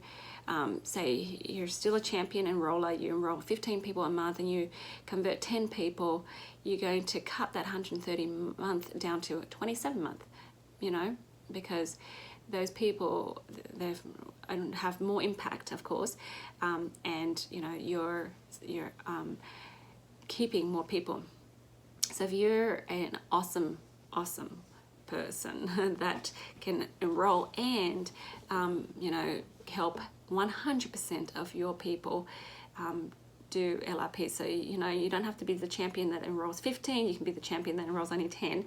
say you're still a champion enroller, you enroll 15 people a month and you convert 10 people, you're going to cut that 130 month down to 27 month, you know, because those people, they have more impact, of course, and you know, you're keeping more people. So if you're an awesome person that can enroll and you know, help 100% of your people do LRP. So, you know, you don't have to be the champion that enrolls 15, you can be the champion that enrolls only 10,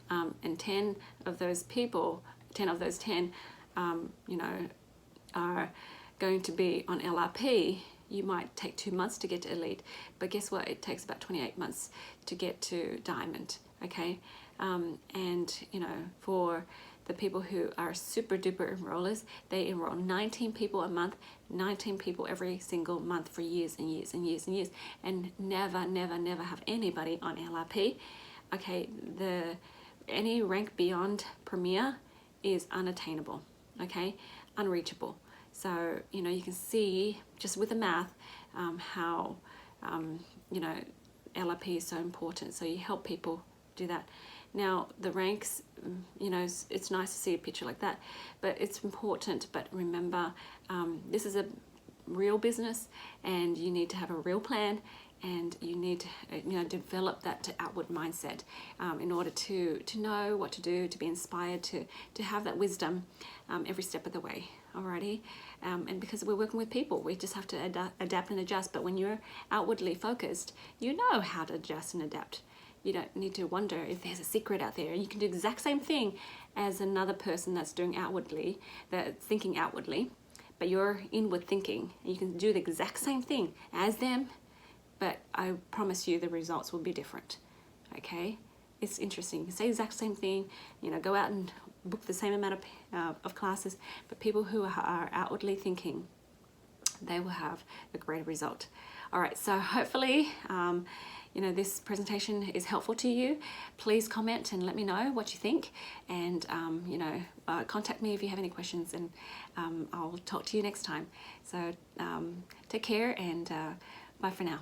and 10 of those people, 10 of those 10 you know, are going to be on LRP. You might take 2 months to get to elite, but guess what? It takes about 28 months to get to diamond, okay? And, you know, for the people who are super duper enrollers, they enroll 19 people a month, 19 people every single month for years and years and years and years, and never have anybody on LRP. Okay, any rank beyond premier is unattainable, okay, unreachable. So, you know, you can see just with the math how, you know, LRP is so important. So you help people do that. Now, the ranks, you know, it's nice to see a picture like that, but it's important. But remember, this is a real business, and you need to have a real plan, and you need to, you know, develop that outward mindset in order to know what to do, to be inspired, to have that wisdom every step of the way. Alrighty, and because we're working with people, we just have to adapt and adjust. But when you're outwardly focused, you know how to adjust and adapt. You don't need to wonder if there's a secret out there. You can do the exact same thing as another person that's doing outwardly, that's thinking outwardly, but you're inward thinking. You can do the exact same thing as them, but I promise you the results will be different, okay? It's interesting. You can say the exact same thing, you know, go out and book the same amount of classes, but people who are outwardly thinking, they will have a greater result. All right, so hopefully, you know, this presentation is helpful to you. Please comment and let me know what you think, and you know, contact me if you have any questions, and I'll talk to you next time. So take care, and bye for now.